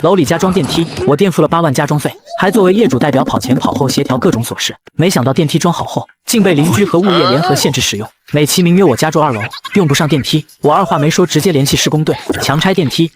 楼里加装电梯，我垫付了8万加装费，还作为业主代表跑前跑后协调各种琐事。没想到电梯装好后，竟被邻居和物业联合限制使用，美其名曰我家住2楼，用不上电梯。我二话没说，直接联系施工队强拆电梯。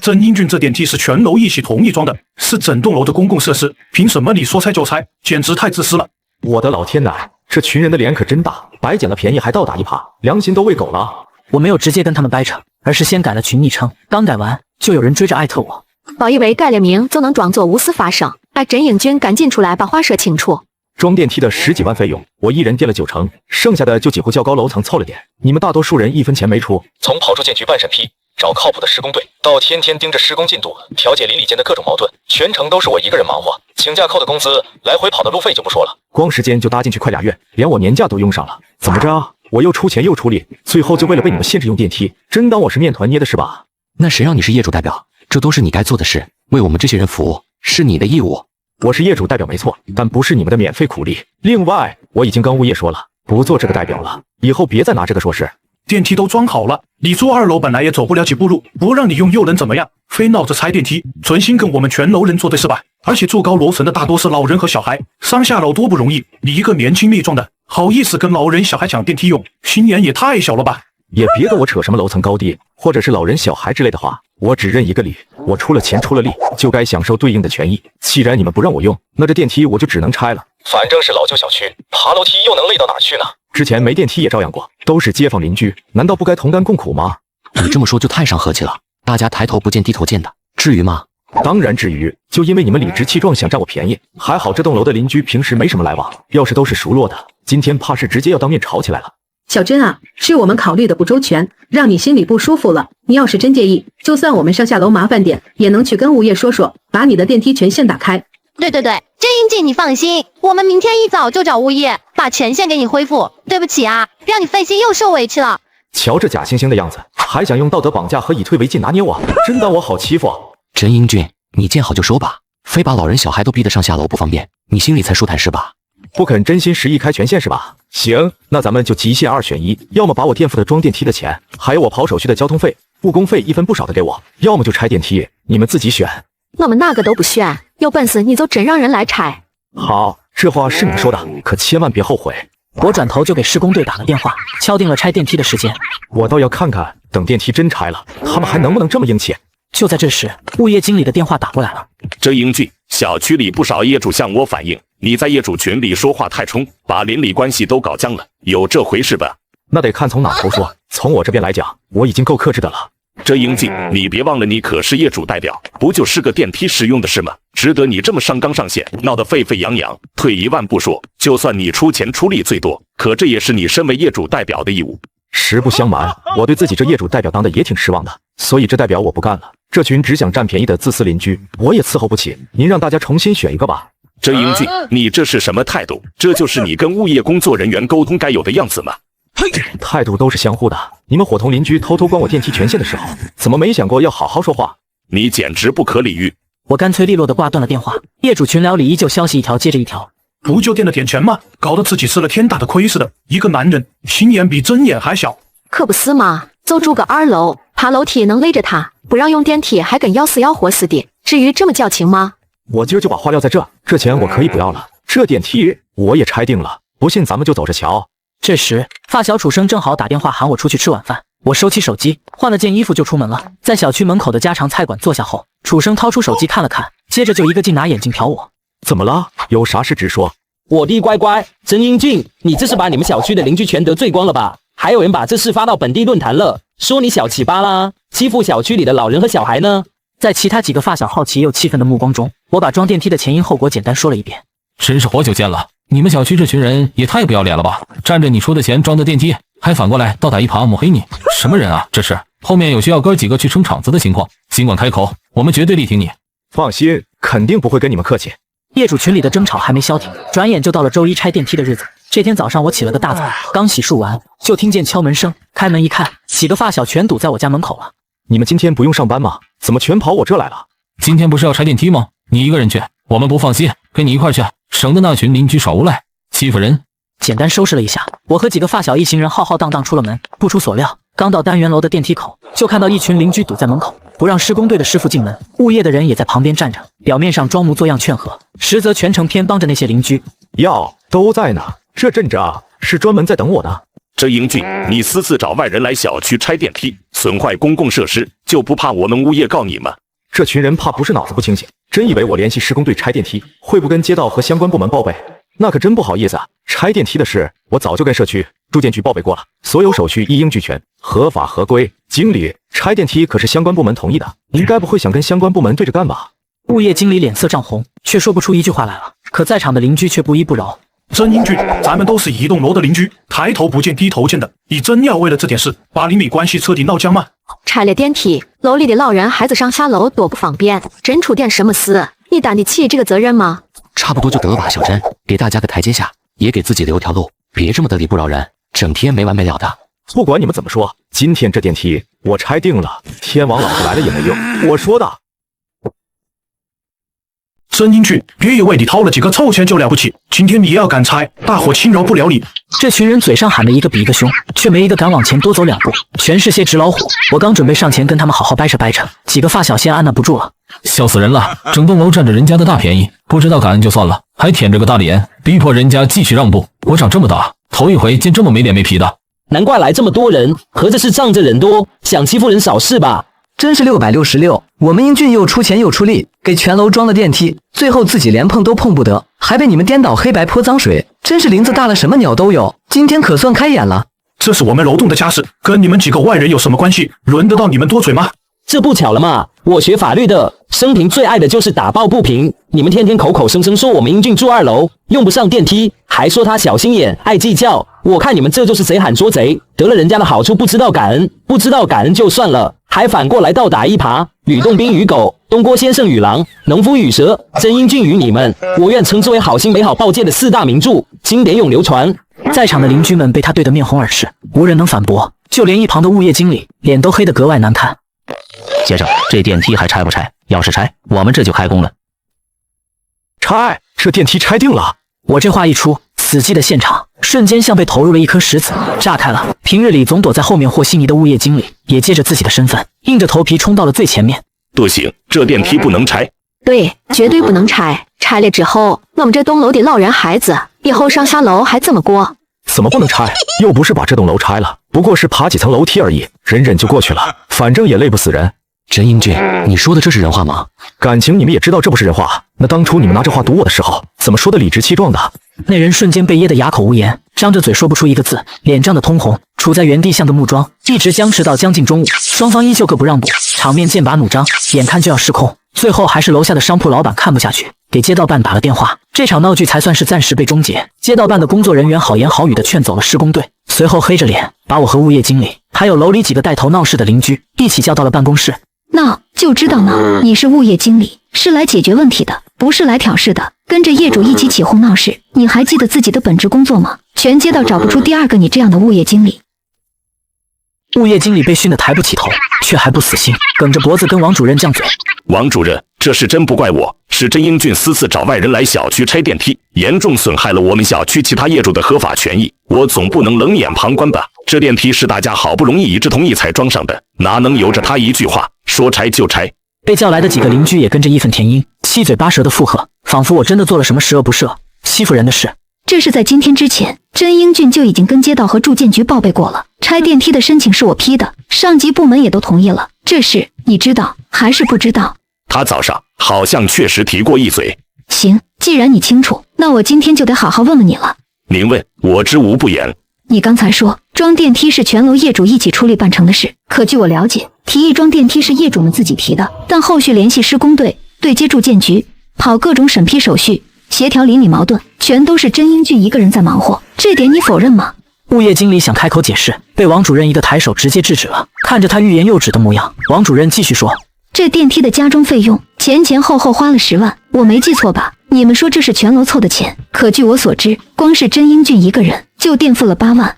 曾英俊，这电梯是全楼一起同意装的，是整栋楼的公共设施，凭什么你说拆就拆？简直太自私了！我的老天奶，这群人的脸可真大，白捡了便宜还倒打一耙，良心都喂狗了。我没有直接跟他们掰扯，而是先改了群昵称，刚改完就有人追着艾特我。保以为改了名就能装作无事发生，真英俊赶紧出来把话说清楚。装电梯的10几万费用，我一人垫了90%，剩下的就几户较高楼层凑了点，你们大多数人1分钱没出。从跑出建局办审批，找靠谱的施工队，到天天盯着施工进度，调解邻里间的各种矛盾，全程都是我一个人忙活。请假扣的工资，来回跑的路费就不说了，光时间就搭进去快2月，连我年假都用上了。怎么着？我又出钱又出力，最后就为了被你们限制用电梯，真当我是面团捏的是吧？那谁让你是业主代表？这都是你该做的事，为我们这些人服务是你的义务。我是业主代表没错，但不是你们的免费苦力。另外，我已经跟物业说了，不做这个代表了，以后别再拿这个说事。电梯都装好了，你住2楼本来也走不了几步路，不让你用又能怎么样？非闹着拆电梯，存心跟我们全楼人作对是吧？而且住高楼层的大多是老人和小孩，上下楼多不容易，你一个年轻力壮的，好意思跟老人小孩抢电梯用，心眼也太小了吧？也别跟我扯什么楼层高低，或者是老人小孩之类的话，我只认一个理，我出了钱出了力，就该享受对应的权益。既然你们不让我用，那这电梯我就只能拆了。反正是老旧小区，爬楼梯又能累到哪去呢？之前没电梯也照样过，都是街坊邻居，难道不该同甘共苦吗？你这么说就太伤和气了，大家抬头不见低头见的，至于吗？当然至于，就因为你们理直气壮想占我便宜，还好这栋楼的邻居平时没什么来往，要是都是熟络的，今天怕是直接要当面吵起来了。小珍啊，是我们考虑的不周全，让你心里不舒服了。你要是真介意，就算我们上下楼麻烦点，也能去跟物业说说，把你的电梯权限打开。对，郑英俊你放心，我们明天一早就找物业把权限给你恢复。对不起啊，让你费心又受委屈了。瞧这假惺惺的样子，还想用道德绑架和以退为进拿捏我，真当我好欺负？陈英俊，你见好就收吧，非把老人小孩都逼得上下楼不方便，你心里才舒坦是吧？不肯真心实意开权限是吧？行，那咱们就极限2选1，要么把我垫付的装电梯的钱，还有我跑手续的交通费、误工费1分不少的给我，要么就拆电梯，你们自己选。我们那个都不选，有本事你就真让人来拆。好，这话是你说的，可千万别后悔。我转头就给施工队打了电话，敲定了拆电梯的时间。我倒要看看，等电梯真拆了，他们还能不能这么硬气？就在这时，物业经理的电话打过来了。这英俊，小区里不少业主向我反映，你在业主群里说话太冲，把邻里关系都搞僵了，有这回事吧？那得看从哪头说。从我这边来讲，我已经够克制的了。这英俊，你别忘了，你可是业主代表，不就是个电梯使用的事吗？值得你这么上纲上线，闹得沸沸扬扬？退一万步说，就算你出钱出力最多，可这也是你身为业主代表的义务。实不相瞒，我对自己这业主代表当的也挺失望的，所以这代表我不干了。这群只想占便宜的自私邻居，我也伺候不起。您让大家重新选一个吧。这英俊，你这是什么态度？这就是你跟物业工作人员沟通该有的样子吗？态度都是相互的。你们伙同邻居偷偷关我电梯权限的时候，怎么没想过要好好说话？你简直不可理喻！我干脆利落地挂断了电话。业主群聊里依旧消息一条接着一条。不就垫了点钱吗？搞得自己吃了天大的亏似的。一个男人心眼比针眼还小。可不是嘛，就住个2楼，爬楼梯能累着他，不让用电梯还跟要死要活似的，至于这么矫情吗？我今儿就把话撂在这钱我可以不要了，这电梯我也拆定了，不信咱们就走着瞧。这时发小楚生正好打电话喊我出去吃晚饭，我收起手机，换了件衣服就出门了。在小区门口的家常菜馆坐下后，楚生掏出手机看了看，接着就一个劲拿眼镜瞟我。怎么了？有啥事直说。我的乖乖，曾英俊，你这是把你们小区的邻居全得罪光了吧？还有人把这事发到本地论坛了，说你小气巴拉，欺负小区里的老人和小孩呢。在其他几个发小好奇又气愤的目光中，我把装电梯的前因后果简单说了一遍。真是好久见了，你们小区这群人也太不要脸了吧！占着你说的钱装的电梯，还反过来倒打一耙抹黑你，什么人啊？这是后面有需要哥几个去撑场子的情况，尽管开口，我们绝对力挺你。放心，肯定不会跟你们客气。业主群里的争吵还没消停，转眼就到了周一拆电梯的日子。这天早上我起了个大早，刚洗漱完，就听见敲门声。开门一看，几个发小全堵在我家门口了。你们今天不用上班吗？怎么全跑我这来了？今天不是要拆电梯吗？你一个人去，我们不放心，跟你一块去，省得那群邻居少无赖，欺负人。简单收拾了一下，我和几个发小一行人浩浩荡荡出了门。不出所料，刚到单元楼的电梯口，就看到一群邻居堵在门口。不让施工队的师傅进门。物业的人也在旁边站着，表面上装模作样劝和，实则全程偏帮着那些邻居。哟，都在呢，这阵着是专门在等我的。真英俊，你私自找外人来小区拆电梯，损坏公共设施，就不怕我们物业告你吗？这群人怕不是脑子不清醒，真以为我联系施工队拆电梯会不跟街道和相关部门报备？那可真不好意思啊！拆电梯的事我早就跟社区住建局报备过了，所有手续一应俱全，合法合规。经理，拆电梯可是相关部门同意的，您该不会想跟相关部门对着干吧？物业经理脸色涨红，却说不出一句话来了。可在场的邻居却不依不饶。真英俊，咱们都是一栋楼的邻居，抬头不见低头见的，你真要为了这点事把邻里关系彻底闹僵吗？拆了电梯，楼里的老人孩子上下楼多不方便，真出点什么事，你担得起这个责任吗？差不多就得了吧，小珍，给大家个台阶下，也给自己留条路，别这么的理不饶人，整天没完没了的。不管你们怎么说，今天这电梯我拆定了，天王老子来了也没用，我说的。真英俊，别以为你掏了几个臭钱就了不起，今天你也要敢拆，大伙轻饶不了你。这群人嘴上喊的一个比一个凶，却没一个敢往前多走2步，全是些纸老虎。我刚准备上前跟他们好好掰扯掰扯，几个发小先按捺不住了。笑死人了，整栋楼占着人家的大便宜，不知道感恩就算了，还舔着个大脸，逼迫人家继续让步。我长这么大，头一回见这么没脸没皮的。难怪来这么多人，合着是仗着人多，想欺负人少是吧？真是666，我们英俊又出钱又出力，给全楼装了电梯，最后自己连碰都碰不得，还被你们颠倒黑白泼脏水，真是林子大了什么鸟都有，今天可算开眼了。这是我们楼栋的家事，跟你们几个外人有什么关系？轮得到你们多嘴吗？这不巧了嘛，我学法律的，生平最爱的就是打抱不平。你们天天口口声声说我们英俊住2楼，用不上电梯，还说他小心眼爱计较，我看你们这就是贼喊捉贼，得了人家的好处不知道感恩，不知道感恩就算了，还反过来倒打一耙。吕洞宾与狗，东郭先生与狼，农夫与蛇，真英俊与你们，我愿称之为好心没好报界的4大名著，经典永流传。在场的邻居们被他对得面红耳赤，无人能反驳，就连一旁的物业经理脸都黑得格外难看。先生，这电梯还拆不拆？要是拆，我们这就开工了。拆，这电梯拆定了。我这话一出，死寂的现场瞬间像被投入了一颗石子，炸开了。平日里总躲在后面和稀泥的物业经理，也借着自己的身份，硬着头皮冲到了最前面。不行，这电梯不能拆。对，绝对不能拆，拆了之后，我们这栋楼的老人孩子以后上下楼还怎么过？怎么不能拆？又不是把这栋楼拆了，不过是爬几层楼梯而已，忍忍就过去了，反正也累不死人。真英俊，你说的这是人话吗？感情你们也知道这不是人话，那当初你们拿这话堵我的时候，怎么说的理直气壮的？那人瞬间被噎得哑口无言，张着嘴说不出一个字，脸涨得通红，处在原地像个木桩，一直僵持到将近中午，双方依旧各不让步，场面剑拔弩张，眼看就要失控。最后还是楼下的商铺老板看不下去，给街道办打了电话，这场闹剧才算是暂时被终结。街道办的工作人员好言好语地劝走了施工队，随后黑着脸把我和物业经理还有楼里几个带头闹事的邻居一起叫到了办公室。那就知道呢，你是物业经理，是来解决问题的，不是来挑事的。跟着业主一起起哄闹事，你还记得自己的本职工作吗？全街道找不出第二个你这样的物业经理。物业经理被训得抬不起头，却还不死心，梗着脖子跟王主任犟嘴。王主任，这事真不怪我，是真英俊私自找外人来小区拆电梯，严重损害了我们小区其他业主的合法权益，我总不能冷眼旁观吧？这电梯是大家好不容易一致同意才装上的，哪能由着他一句话说拆就拆？被叫来的几个邻居也跟着义愤填膺，七嘴八舌的附和，仿佛我真的做了什么十恶不赦、欺负人的事。这是在今天之前，真英俊就已经跟街道和住建局报备过了，拆电梯的申请是我批的，上级部门也都同意了。这事你知道还是不知道？他早上好像确实提过一嘴。行，既然你清楚，那我今天就得好好问问你了。您问，我知无不言。你刚才说装电梯是全楼业主一起出力办成的事，可据我了解，提议装电梯是业主们自己提的，但后续联系施工队、对接住建局，跑各种审批手续，协调邻里矛盾，全都是真英俊一个人在忙活，这点你否认吗？物业经理想开口解释，被王主任一个抬手直接制止了。看着他欲言又止的模样，王主任继续说：这电梯的加装费用前后花了10万，我没记错吧？你们说这是全楼凑的钱，可据我所知，光是真英俊一个人就垫付了8万。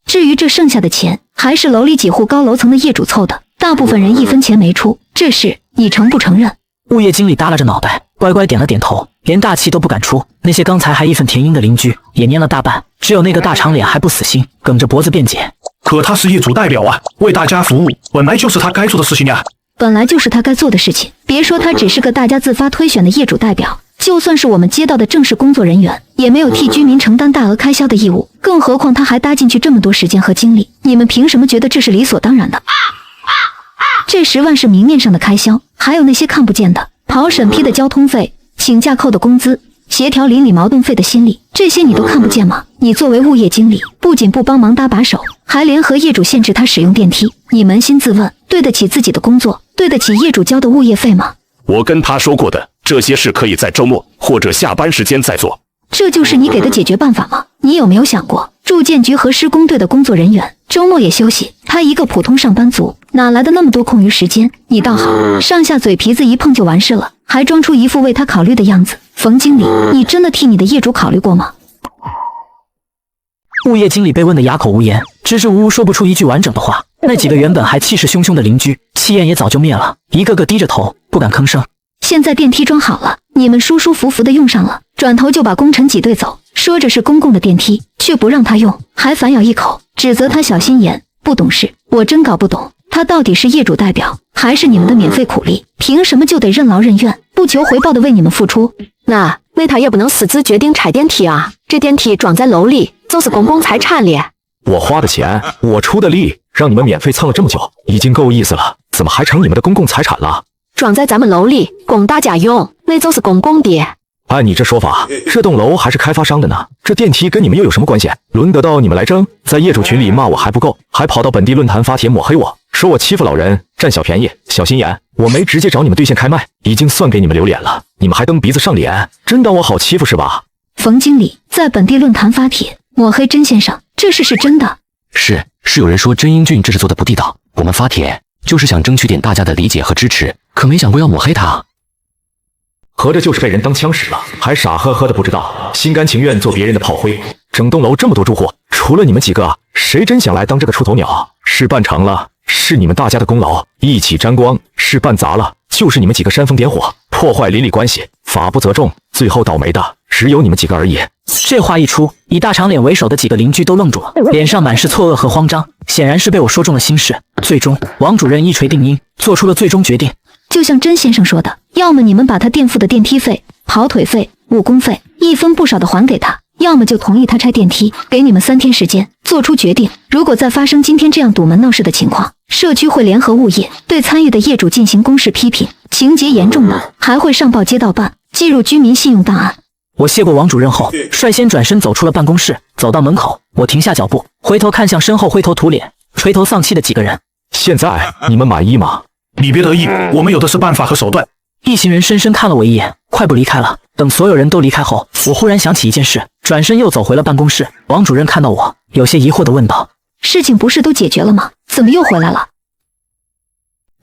至于这剩下的钱，还是楼里几户高楼层的业主凑的，大部分人1分钱没出，这事你承不承认？物业经理耷拉着脑袋，乖乖点了点头，连大气都不敢出。那些刚才还义愤填膺的邻居也蔫了大半，只有那个大长脸还不死心，梗着脖子辩解。可他是业主代表啊，为大家服务本来就是他该做的事情呀。本来就是他该做的事情。别说他只是个大家自发推选的业主代表，就算是我们街道的正式工作人员，也没有替居民承担大额开销的义务。更何况他还搭进去这么多时间和精力，你们凭什么觉得这是理所当然的？这10万是明面上的开销，还有那些看不见的，跑审批的交通费、请假扣的工资、协调邻里矛盾费的心力，这些你都看不见吗？你作为物业经理，不仅不帮忙搭把手，还联合业主限制他使用电梯，你扪心自问，对得起自己的工作，对得起业主交的物业费吗？我跟他说过的，这些事可以在周末或者下班时间再做。这就是你给的解决办法吗？你有没有想过，住建局和施工队的工作人员周末也休息，他一个普通上班族哪来的那么多空余时间？你倒好，上下嘴皮子一碰就完事了，还装出一副为他考虑的样子。冯经理，你真的替你的业主考虑过吗？物业经理被问得哑口无言，支支吾吾说不出一句完整的话。那几个原本还气势汹汹的邻居，气焰也早就灭了，一个个低着头，不敢吭声。现在电梯装好了，你们舒舒服服的用上了，转头就把工程挤兑走，说着是公共的电梯，却不让他用，还反咬一口，指责他小心眼、不懂事。我真搞不懂，他到底是业主代表，还是你们的免费苦力？凭什么就得任劳任怨，不求回报的为你们付出？那他也不能私自决定拆电梯啊！这电梯装在楼里，就是公共财产咧。我花的钱，我出的力，让你们免费蹭了这么久，已经够意思了，怎么还成你们的公共财产了？装在咱们楼里，供大家用，那就是公共的。按你这说法，这栋楼还是开发商的呢，这电梯跟你们又有什么关系？轮得到你们来争？在业主群里骂我还不够，还跑到本地论坛发帖抹黑我，说我欺负老人，占小便宜，小心眼。我没直接找你们兑现开麦，已经算给你们留脸了，你们还蹬鼻子上脸，真当我好欺负是吧？冯经理在本地论坛发帖抹黑甄先生，这事是真的？是有人说甄英俊这是做的不地道，我们发帖就是想争取点大家的理解和支持，可没想过要抹黑他。合着就是被人当枪使了，还傻呵呵的不知道，心甘情愿做别人的炮灰。整栋楼这么多住户，除了你们几个，谁真想来当这个出头鸟？事办成了，是你们大家的功劳，一起沾光；事办砸了，就是你们几个煽风点火，破坏邻里关系，法不责众，最后倒霉的只有你们几个而已。这话一出，以大长脸为首的几个邻居都愣住了，脸上满是错愕和慌张，显然是被我说中了心事。最终，王主任一锤定音，做出了最终决定。就像甄先生说的，要么你们把他垫付的电梯费、跑腿费、误工费一分不少的还给他，要么就同意他拆电梯。给你们3天时间做出决定。如果再发生今天这样堵门闹事的情况，社区会联合物业对参与的业主进行公示批评，情节严重的还会上报街道办，记入居民信用档案。我谢过王主任后，率先转身走出了办公室。走到门口，我停下脚步，回头看向身后灰头土脸、垂头丧气的几个人。现在你们满意吗？你别得意，我们有的是办法和手段。一行人深深看了我一眼，快步离开了。等所有人都离开后，我忽然想起一件事，转身又走回了办公室。王主任看到我，有些疑惑地问道：“事情不是都解决了吗？怎么又回来了？”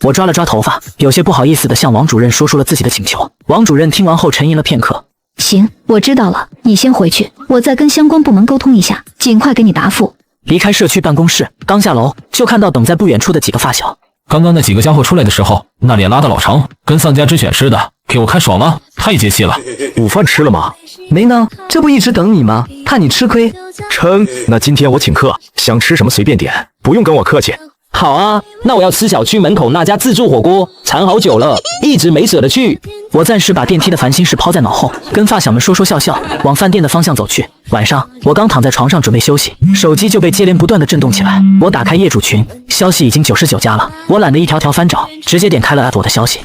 我抓了抓头发，有些不好意思地向王主任说出了自己的请求。王主任听完后沉吟了片刻：“行，我知道了，你先回去，我再跟相关部门沟通一下，尽快给你答复。”离开社区办公室，刚下楼就看到等在不远处的几个发小。刚刚那几个家伙出来的时候，那脸拉得老长，跟丧家之犬似的，给我看爽了，太解气了。午饭吃了吗？没呢，这不一直等你吗？怕你吃亏。撑，那今天我请客，想吃什么随便点，不用跟我客气。好啊，那我要吃小区门口那家自助火锅，馋好久了，一直没舍得去。我暂时把电梯的烦心事抛在脑后，跟发小们说说笑笑，往饭店的方向走去。晚上，我刚躺在床上准备休息，手机就被接连不断的震动起来。我打开业主群，消息已经99加了。我懒得一条条翻找，直接点开了我的消息。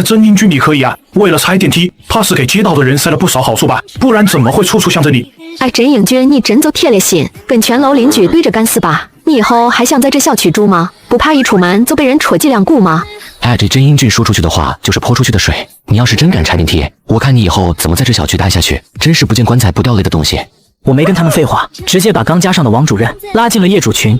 甄英俊你可以啊，为了拆电梯，怕是给街道的人塞了不少好处吧？不然怎么会处处向着你？哎，甄英俊，你真就铁了心，跟全楼邻居对着干死吧？你以后还想在这小区住吗？不怕一出门就被人戳脊梁骨吗？哎，这甄英俊说出去的话就是泼出去的水。你要是真敢拆电梯，我看你以后怎么在这小区待下去？真是不见棺材不掉泪的东西。我没跟他们废话，直接把刚加上的王主任拉进了业主群。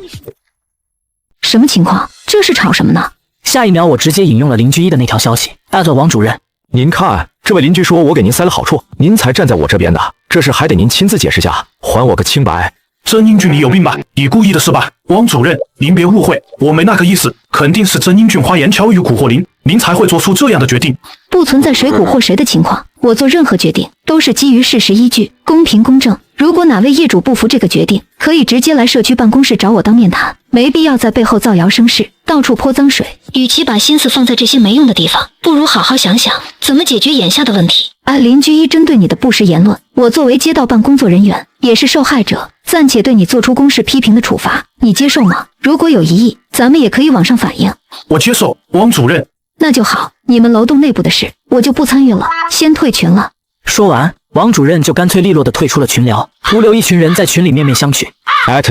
什么情况？这是吵什么呢？下一秒，我直接引用了邻居一的那条消息，王主任。您看，这位邻居说我给您塞了好处，您才站在我这边的，这事还得您亲自解释下，还我个清白。甄英俊，你有病吧？你故意的是吧？王主任，您别误会，我没那个意思，肯定是甄英俊花言巧语蛊惑您才会做出这样的决定。不存在谁蛊惑谁的情况，我做任何决定都是基于事实依据，公平公正。如果哪位业主不服这个决定，可以直接来社区办公室找我当面谈，没必要在背后造谣生事，到处泼脏水。与其把心思放在这些没用的地方，不如好好想想怎么解决眼下的问题。按邻居一针对你的不实言论，我作为街道办工作人员，也是受害者，暂且对你做出公示批评的处罚，你接受吗？如果有异议，咱们也可以往上反映。我接受，王主任。那就好，你们楼栋内部的事，我就不参与了，先退群了。说完，王主任就干脆利落地退出了群聊，徒留一群人在群里面面相觑。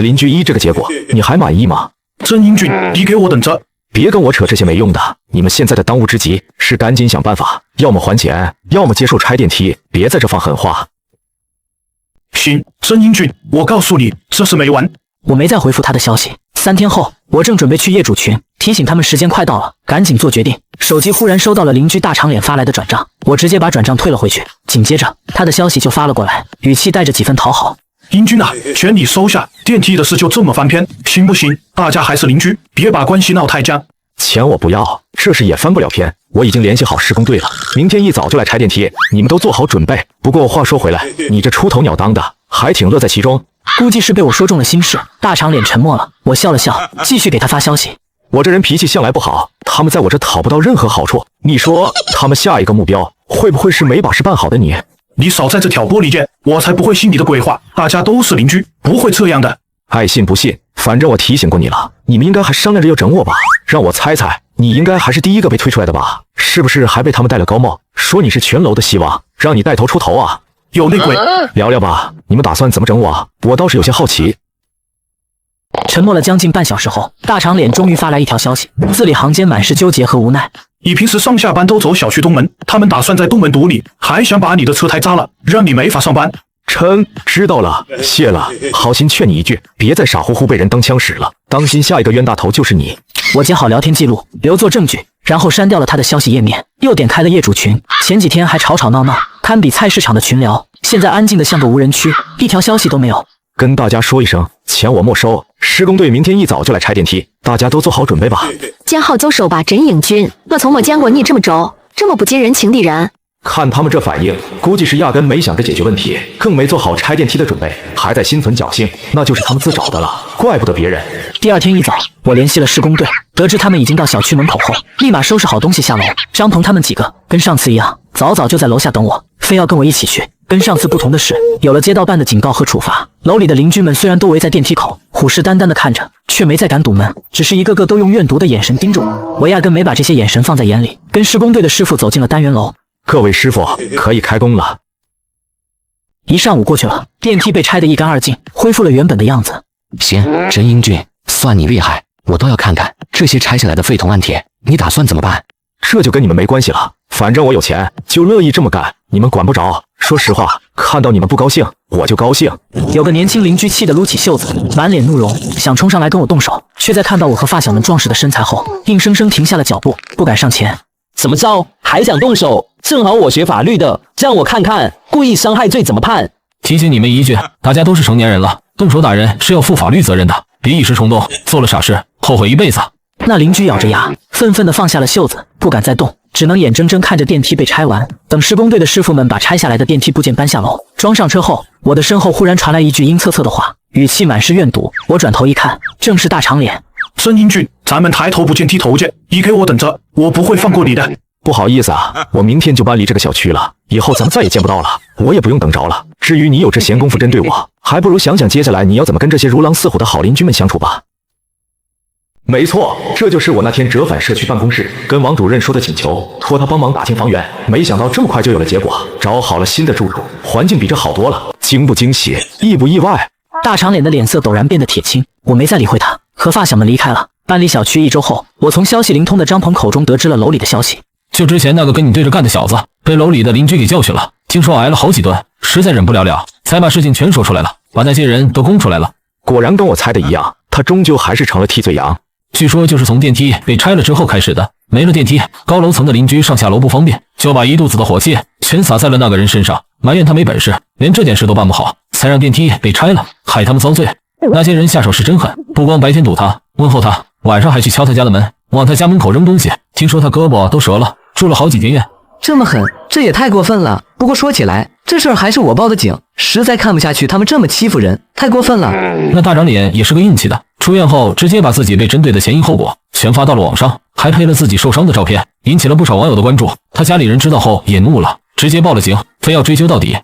邻居一这个结果，你还满意吗？曾英俊，你给我等着！别跟我扯这些没用的。你们现在的当务之急是赶紧想办法，要么还钱，要么接受拆电梯，别在这放狠话。行，曾英俊，我告诉你，这事没完。我没再回复他的消息。3天后，我正准备去业主群提醒他们时间快到了，赶紧做决定。手机忽然收到了邻居大长脸发来的转账，我直接把转账退了回去。紧接着，他的消息就发了过来，语气带着几分讨好。英俊啊，全你收下，电梯的事就这么翻篇，行不行？大家还是邻居，别把关系闹太僵。钱我不要，这事也翻不了篇。我已经联系好施工队了，明天一早就来拆电梯，你们都做好准备。不过话说回来，你这出头鸟当的，还挺乐在其中。估计是被我说中了心事，大长脸沉默了。我笑了笑，继续给他发消息。我这人脾气向来不好，他们在我这讨不到任何好处。你说他们下一个目标会不会是没把事办好的你？你少在这挑拨离间，我才不会信你的鬼话。大家都是邻居，不会这样的。爱信不信，反正我提醒过你了，你们应该还商量着要整我吧？让我猜猜，你应该还是第一个被推出来的吧？是不是还被他们戴了高帽，说你是全楼的希望，让你带头出头啊？有内鬼！聊聊吧，你们打算怎么整我？我倒是有些好奇。沉默了将近半小时后，大长脸终于发来一条消息，字里行间满是纠结和无奈。你平时上下班都走小区东门，他们打算在东门堵你，还想把你的车胎扎了，让你没法上班。知道了，谢了。好心劝你一句，别再傻乎乎被人当枪使了，当心下一个冤大头就是你。我截好聊天记录，留作证据，然后删掉了他的消息页面，又点开了业主群。前几天还吵吵闹闹，堪比菜市场的群聊，现在安静的像个无人区，一条消息都没有。跟大家说一声，钱我没收，施工队明天一早就来拆电梯，大家都做好准备吧。见好就收吧，真英俊，我从没见过你这么轴，这么不近人情的人。看他们这反应，估计是压根没想着解决问题，更没做好拆电梯的准备，还在心存侥幸，那就是他们自找的了，怪不得别人。第二天一早，我联系了施工队，得知他们已经到小区门口后，立马收拾好东西下楼。张鹏他们几个跟上次一样，早早就在楼下等我，非要跟我一起去。跟上次不同的是，有了街道办的警告和处罚，楼里的邻居们虽然都围在电梯口，虎视眈眈地看着，却没再敢堵门，只是一个个都用怨毒的眼神盯着我。我压根没把这些眼神放在眼里，跟施工队的师傅走进了单元楼。各位师傅，可以开工了。一上午过去了，电梯被拆得一干二净，恢复了原本的样子。行，真英俊，算你厉害，我都要看看这些拆下来的废铜烂铁，你打算怎么办？这就跟你们没关系了，反正我有钱，就乐意这么干，你们管不着。说实话，看到你们不高兴，我就高兴。有个年轻邻居气得撸起袖子，满脸怒容，想冲上来跟我动手，却在看到我和发小们壮实的身材后，硬生生停下了脚步，不敢上前。怎么着，还想动手？正好我学法律的，让我看看故意伤害罪怎么判。提醒你们一句，大家都是成年人了，动手打人是要负法律责任的，别一时冲动，做了傻事，后悔一辈子。那邻居咬着牙，愤愤地放下了袖子，不敢再动，只能眼睁睁看着电梯被拆完。等施工队的师傅们把拆下来的电梯部件搬下楼，装上车后，我的身后忽然传来一句阴恻恻的话，语气满是怨毒。我转头一看，正是大长脸。孙英俊，咱们抬头不见低头见，你给我等着，我不会放过你的。不好意思啊，我明天就搬离这个小区了，以后咱们再也见不到了，我也不用等着了。至于你有这闲工夫针对我，还不如想想接下来你要怎么跟这些如狼似虎的好邻居们相处吧。没错，这就是我那天折返社区办公室跟王主任说的请求，托他帮忙打清房源。没想到这么快就有了结果，找好了新的住处，环境比这好多了。惊不惊喜，意不意外？大长脸的脸色陡然变得铁青，我没再理会他，和发小们离开了。搬离小区1周后，我从消息灵通的张鹏口中得知了楼里的消息。就之前那个跟你对着干的小子，被楼里的邻居给教训了，听说挨了好几顿，实在忍不了，才把事情全说出来了，把那些人都供出来了。果然跟我猜的一样，他终究还是成了替罪羊。据说就是从电梯被拆了之后开始的，没了电梯，高楼层的邻居上下楼不方便，就把一肚子的火气全撒在了那个人身上，埋怨他没本事，连这件事都办不好，才让电梯被拆了，害他们遭罪。那些人下手是真狠，不光白天堵他，问候他，晚上还去敲他家的门，往他家门口扔东西，听说他胳膊都折了，住了好几天院。这么狠，这也太过分了。不过说起来，这事儿还是我报的警，实在看不下去他们这么欺负人，太过分了。那大长脸也是个硬气的，出院后直接把自己被针对的前因后果全发到了网上，还配了自己受伤的照片，引起了不少网友的关注。他家里人知道后也怒了，直接报了警，非要追究到底。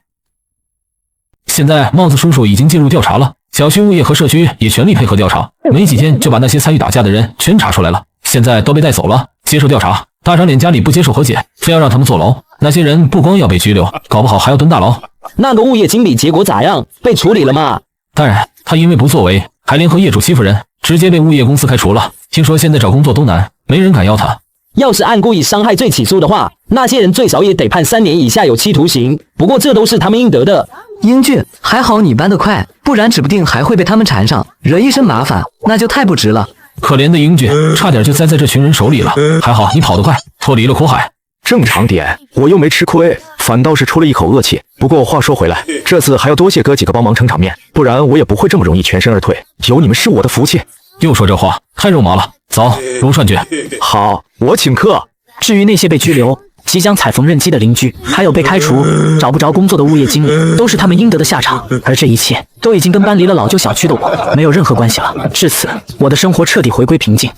现在帽子叔叔已经介入调查了，小区物业和社区也全力配合调查，没几天就把那些参与打架的人全查出来了，现在都被带走了，接受调查。大长脸家里不接受和解，非要让他们坐牢，那些人不光要被拘留，搞不好还要蹲大牢。那个物业经理结果咋样？被处理了吗？当然，他因为不作为，还联合业主欺负人，直接被物业公司开除了。听说现在找工作都难，没人敢要他。要是按故意伤害罪起诉的话，那些人最少也得判3年以下有期徒刑。不过这都是他们应得的。英俊，还好你搬得快，不然指不定还会被他们缠上，惹一身麻烦，那就太不值了。可怜的英俊，差点就栽在这群人手里了。还好你跑得快，脱离了苦海。正常点，我又没吃亏，反倒是出了一口恶气。不过话说回来，这次还要多谢哥几个帮忙撑场面，不然我也不会这么容易全身而退。有你们是我的福气。又说这话，太肉麻了。走，撸串去。好，我请客。至于那些被拘留、即将踩缝纫机的邻居，还有被开除、找不着工作的物业经理，都是他们应得的下场。而这一切都已经跟搬离了老旧小区的我没有任何关系了。至此，我的生活彻底回归平静。